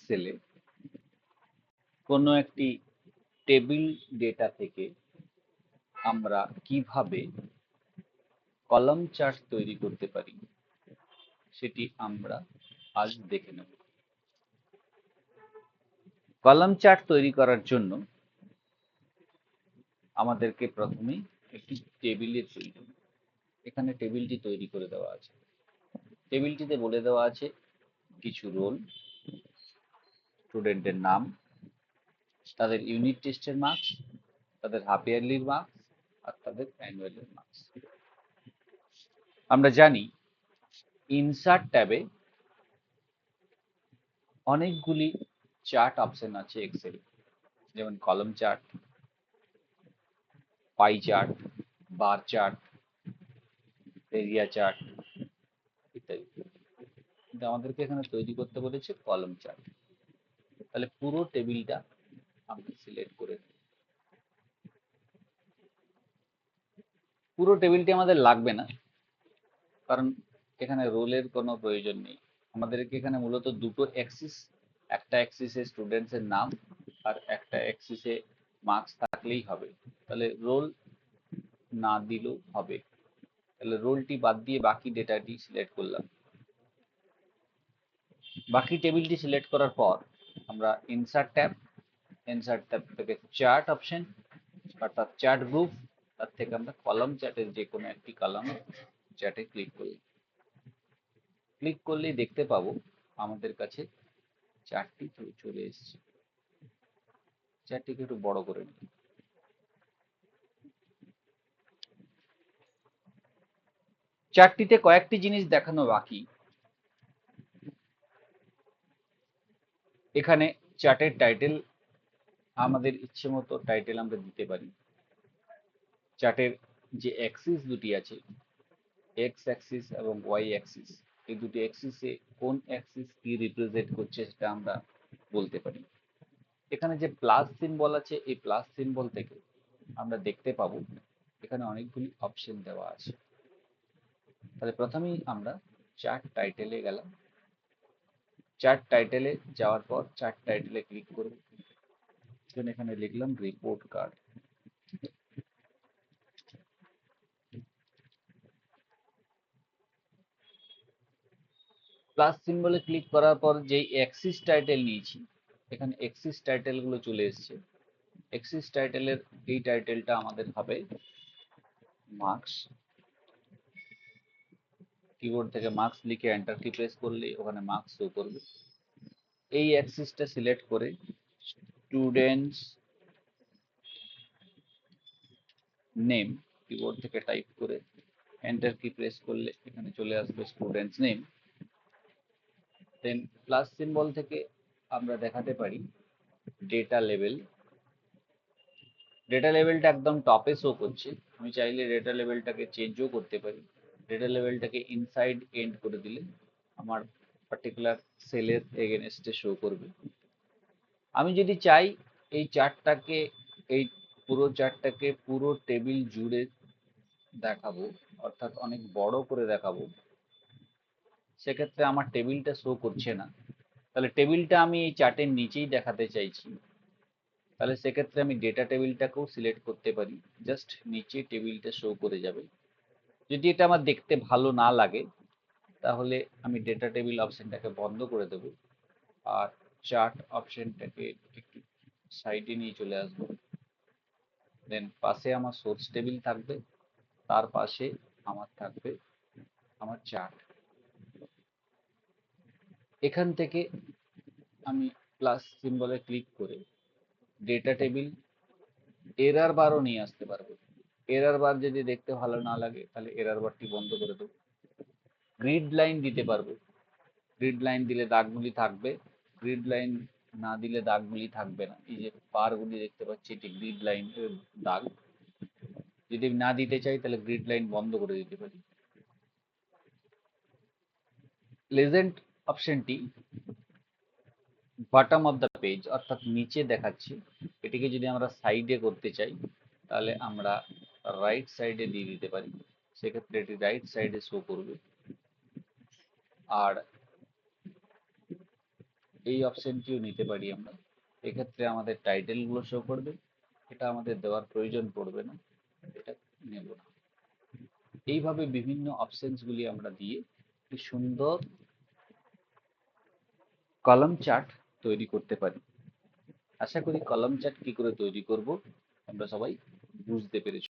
এক্সেলে কোনো একটি table data থেকে আমরা কিভাবে কলাম চার্ট তৈরি করতে পারি সেটি আমরা আজ দেখে নেব। কলাম চার্ট তৈরি করার জন্য আমাদেরকে প্রথমে একটি টেবিলের প্রয়োজন। এখানে টেবিলটি তৈরি করে দেওয়া আছে। টেবিলটিতে বলে দেওয়া আছে কিছু রোল, স্টুডেন্টের নাম, তাদের ইউনিট টেস্টের মার্কস, তাদের হাফ ইয়ারলির মার্কস আর তাদের অ্যানুয়ালের মার্কস। আমরা জানি ইনসার্ট ট্যাবে অনেকগুলি চার্ট অপশন আছে এক্সেল, যেমন column chart, pie chart, bar chart, area chart ইত্যাদি। কিন্তু আমাদেরকে এখানে তৈরি করতে বলেছে কলাম চার্ট। তাহলে পুরো টেবিলটা আমরা সিলেক্ট করে নেব। পুরো টেবিলটি আমাদের লাগবে না, কারণ এখানে রোলের কোনো প্রয়োজন নেই। আমাদেরকে এখানে মূলত দুটো অ্যাক্সিস, একটা অ্যাক্সিসে স্টুডেন্টসের নাম আর একটা অ্যাক্সিসে মার্কস থাকলেই হবে। তাহলে রোল না দিলেও হবে। তাহলে রোলটি বাদ দিয়ে বাকি ডেটাটি সিলেক্ট করলাম। বাকি টেবিলটি সিলেক্ট করার পর আমরা ইনসার্ট ট্যাব থেকে চার্ট অপশন অর্থাৎ চার্ট গ্রুপ, তার থেকে আমরা কলাম চার্টের যে কোনো একটি কলাম চার্টে ক্লিক করি। ক্লিক করলেই দেখতে পাবো আমাদের কাছে চার্টটি চলে এসেছে। চার্টটিকে একটু বড় করে নিই। চার্টটিতে কয়েকটি জিনিস দেখানো বাকি। এখানে চার্টের টাইটেল, আমাদের ইচ্ছে মতো টাইটেল আমরা দিতে পারি। চার্টের যে অ্যাক্সিস দুটি আছে, এক্স অ্যাক্সিস এবং ওয়াই অ্যাক্সিস, এই দুটি অ্যাক্সিসে কোন অ্যাক্সিস কি রিপ্রেজেন্ট করছে সেটা আমরা বলতে পারি। এখানে যে প্লাস সিম্বল আছে, এই প্লাস সিম্বল থেকে আমরা দেখতে পাবো এখানে অনেকগুলি অপশন দেওয়া আছে। তাহলে প্রথমেই আমরা চার্ট টাইটেলে গেলাম। চার্ট টাইটেলে যাওয়ার পর চার্ট টাইটেলে ক্লিক করব। এখানে লিখলাম রিপোর্ট কার্ড। প্লাস সিম্বলে ক্লিক করার পর যেই অ্যাক্সিস টাইটেল নিয়েছি, এখানে অ্যাক্সিস টাইটেল গুলো চলে এসেছে। অ্যাক্সিস টাইটেলের এই টাইটেলটা আমাদের হবে মার্কস। কিবোর্ড থেকে মার্কস লিখে এন্টার কি প্রেস করলে ওখানে মার্কস শো করবে। এই অ্যাক্সিসটা সিলেক্ট করে স্টুডেন্টস নেম, কিবোর্ড থেকে টাইপ করে এন্টার কি প্রেস করলে এখানে চলে আসবে স্টুডেন্টস নেম। দেন প্লাস সিম্বল থেকে আমরা দেখাতে পারি ডেটা লেভেল। ডেটা লেভেলটা একদম টপে শো করছে। আমি চাইলে ডেটা লেভেলটাকে চেঞ্জও করতে পারি। ডেটা লেভেলটাকে ইনসাইড এন্ড করে দিলে আমার পার্টিকুলার সেলের এগেনস্টে শো করবে। আমি যদি চাই এই চার্টটাকে, এই পুরো চার্টটাকে পুরো টেবিল জুড়ে দেখাবো, অর্থাৎ অনেক বড় করে দেখাবো, সেক্ষেত্রে আমার টেবিলটা শো করছে না। তাহলে টেবিলটা আমি এই চার্টের নিচেই দেখাতে চাইছি, তাহলে সেক্ষেত্রে আমি ডেটা টেবিলটাকেও সিলেক্ট করতে পারি। জাস্ট নিচে টেবিলটা শো করে যাবে। যদি এটা আমার দেখতে ভালো না লাগে তাহলে আমি ডেটা টেবিল অপশনটাকে বন্ধ করে দেব আর চার্ট অপশনটাকে একটু সাইডে নিয়ে চলে আসবো। দেন পাশে আমার সোর্স টেবিল থাকবে, তার পাশে আমার থাকবে আমার চার্ট। এখান থেকে আমি প্লাস সিম্বলে ক্লিক করে ডেটা টেবিল এরার বারও নিয়ে আসতে পারবো। এরার বার যদি দেখতে ভালো না লাগে তাহলে এরার বারটি বন্ধ করে দেবো। গ্রিড লাইন দিতে পারবো। গ্রিড লাইন দিলে দাগগুলি থাকবে, গ্রিড লাইন না দিলে দাগগুলি থাকবে না। এই যে বারগুলি দেখতে পাচ্ছি এটি গ্রিড লাইন দাগ। যদি না দিতে চাই তাহলে গ্রিড লাইন বন্ধ করে দিতে পারি। লেজেন্ড অপশনটি বটম অফ দ্য পেজ অর্থাৎ নিচে দেখাচ্ছি। এটিকে যদি আমরা সাইডে করতে চাই তাহলে আমরা রাইট সাইডে দিয়ে দিতে পারি, সেক্ষেত্রে এটি রাইট সাইডে শো করবে। আর এই অপশনটিও নিতে পারি আমরা। এক্ষেত্রে আমাদের টাইটেলগুলো শো করবে, এটা আমাদের দেওয়ার প্রয়োজন পড়বে না, এটা নেব না। এইভাবে বিভিন্ন অপশনসগুলি আমরা দিয়ে একটি সুন্দর কলাম চার্ট তৈরি করতে পারি। আশা করি কলাম চার্ট কি করে তৈরি করব আমরা সবাই বুঝতে পেরেছি।